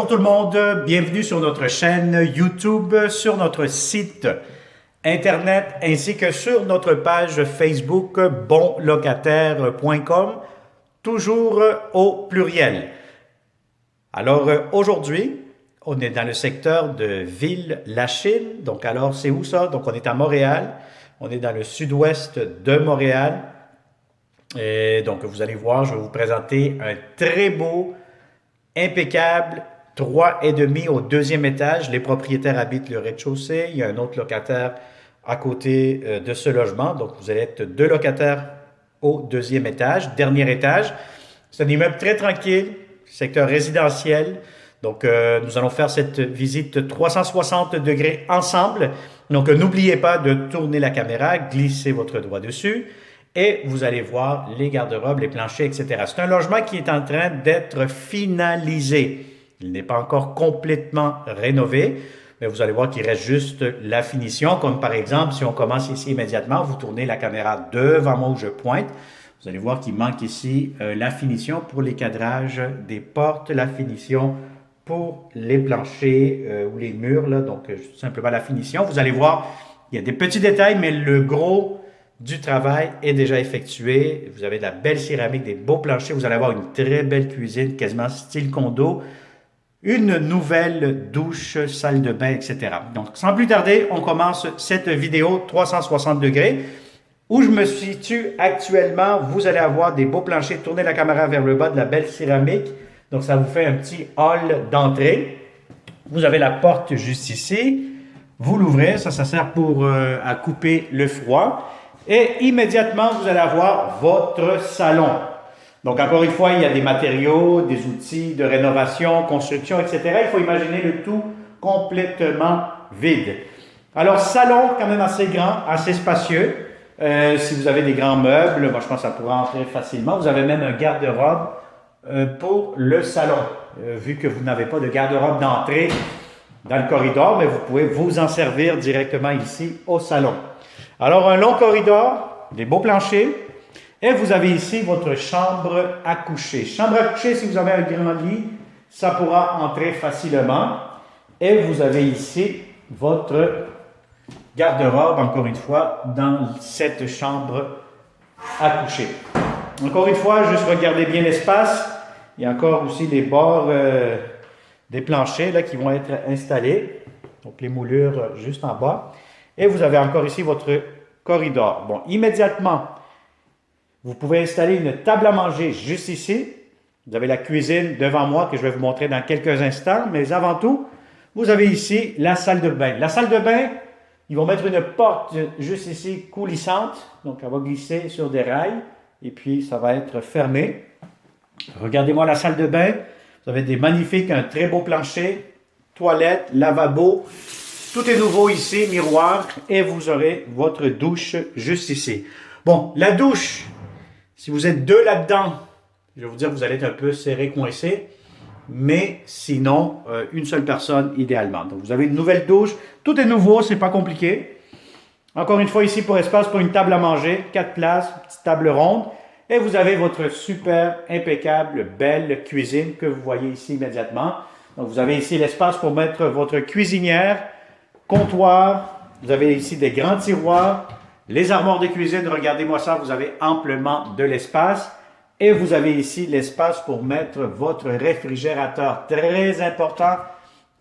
tout le monde, bienvenue sur notre chaîne YouTube, sur notre site Internet ainsi que sur notre page Facebook bonlocataire.com, toujours au pluriel. Alors aujourd'hui, on est dans le secteur de Ville-Lachine. Donc alors c'est où ça? Donc on est à Montréal, on est dans le sud-ouest de Montréal. Et donc vous allez voir, je vais vous présenter un très beau, impeccable 3,5 au deuxième étage. Les propriétaires habitent le rez-de-chaussée. Il y a un autre locataire à côté de ce logement. Donc, vous allez être deux locataires au deuxième étage. Dernier étage. C'est un immeuble très tranquille, secteur résidentiel. Donc, nous allons faire cette visite 360 degrés ensemble. Donc, n'oubliez pas de tourner la caméra, glisser votre doigt dessus. Et vous allez voir les garde-robes, les planchers, etc. C'est un logement qui est en train d'être finalisé. Il n'est pas encore complètement rénové, mais vous allez voir qu'il reste juste la finition. Comme par exemple, si on commence ici immédiatement, vous tournez la caméra devant moi où je pointe. Vous allez voir qu'il manque ici la finition pour les cadrages des portes, la finition pour les planchers ou les murs, là. Donc tout simplement la finition. Vous allez voir, il y a des petits détails, mais le gros du travail est déjà effectué. Vous avez de la belle céramique, des beaux planchers. Vous allez avoir une très belle cuisine, quasiment style condo. Une nouvelle douche, salle de bain, etc. Donc, sans plus tarder, on commence cette vidéo 360 degrés. Où je me situe actuellement, vous allez avoir des beaux planchers. Tournez la caméra vers le bas, de la belle céramique. Donc, ça vous fait un petit hall d'entrée. Vous avez la porte juste ici. Vous l'ouvrez, ça sert pour à couper le froid. Et immédiatement, vous allez avoir votre salon. Donc, encore une fois, il y a des matériaux, des outils de rénovation, construction, etc. Il faut imaginer le tout complètement vide. Alors, salon quand même assez grand, assez spacieux. Si vous avez des grands meubles, moi je pense que ça pourra entrer facilement. Vous avez même un garde-robe pour le salon. Vu que vous n'avez pas de garde-robe d'entrée dans le corridor, mais vous pouvez vous en servir directement ici au salon. Alors, un long corridor, des beaux planchers, et vous avez ici votre chambre à coucher. Chambre à coucher, si vous avez un grand lit, ça pourra entrer facilement. Et vous avez ici votre garde-robe, encore une fois, dans cette chambre à coucher. Encore une fois, juste regardez bien l'espace. Il y a encore aussi les bords des planchers là, qui vont être installés. Donc, les moulures juste en bas. Et vous avez encore ici votre corridor. Bon, immédiatement, vous pouvez installer une table à manger juste ici. Vous avez la cuisine devant moi que je vais vous montrer dans quelques instants. Mais avant tout, vous avez ici la salle de bain. La salle de bain, ils vont mettre une porte juste ici coulissante. Donc, elle va glisser sur des rails. Et puis, ça va être fermé. Regardez-moi la salle de bain. Vous avez des magnifiques, un très beau plancher, toilette, lavabo. Tout est nouveau ici, miroir, et vous aurez votre douche juste ici. Bon, la douche, si vous êtes deux là-dedans, je vais vous dire, vous allez être un peu serré, coincé, mais sinon, une seule personne idéalement. Donc, vous avez une nouvelle douche, tout est nouveau, c'est pas compliqué. Encore une fois, ici, pour espace, pour une table à manger, 4 places, petite table ronde, et vous avez votre super, impeccable, belle cuisine que vous voyez ici immédiatement. Donc, vous avez ici l'espace pour mettre votre cuisinière, comptoir, vous avez ici des grands tiroirs, les armoires de cuisine, regardez-moi ça, vous avez amplement de l'espace. Et vous avez ici l'espace pour mettre votre réfrigérateur, très important.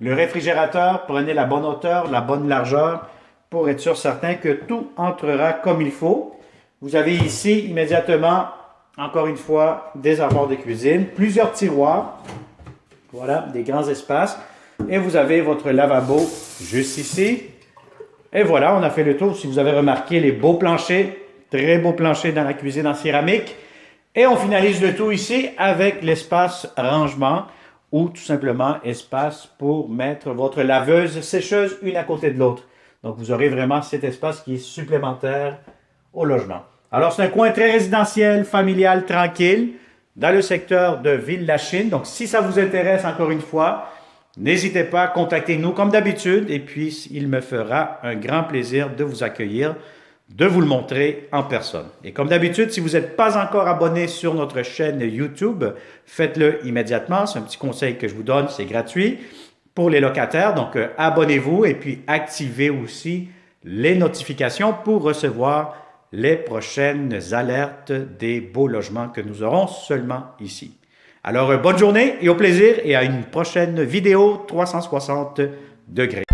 Le réfrigérateur, prenez la bonne hauteur, la bonne largeur, pour être sûr certain que tout entrera comme il faut. Vous avez ici immédiatement, encore une fois, des armoires de cuisine, plusieurs tiroirs, voilà, des grands espaces. Et vous avez votre lavabo juste ici. Et voilà, on a fait le tour. Si vous avez remarqué les beaux planchers, très beaux planchers dans la cuisine en céramique. Et on finalise le tout ici avec l'espace rangement ou tout simplement espace pour mettre votre laveuse, sécheuse une à côté de l'autre. Donc vous aurez vraiment cet espace qui est supplémentaire au logement. Alors c'est un coin très résidentiel, familial, tranquille, dans le secteur de Ville-Lachine. Donc si ça vous intéresse encore une fois, n'hésitez pas à contacter nous comme d'habitude et puis il me fera un grand plaisir de vous accueillir de vous le montrer en personne. Et comme d'habitude, si vous n'êtes pas encore abonné sur notre chaîne YouTube, faites-le immédiatement. C'est un petit conseil que je vous donne, c'est gratuit pour les locataires. Donc, abonnez-vous et puis activez aussi les notifications pour recevoir les prochaines alertes des beaux logements que nous aurons seulement ici. Alors, bonne journée et au plaisir et à une prochaine vidéo 360 degrés.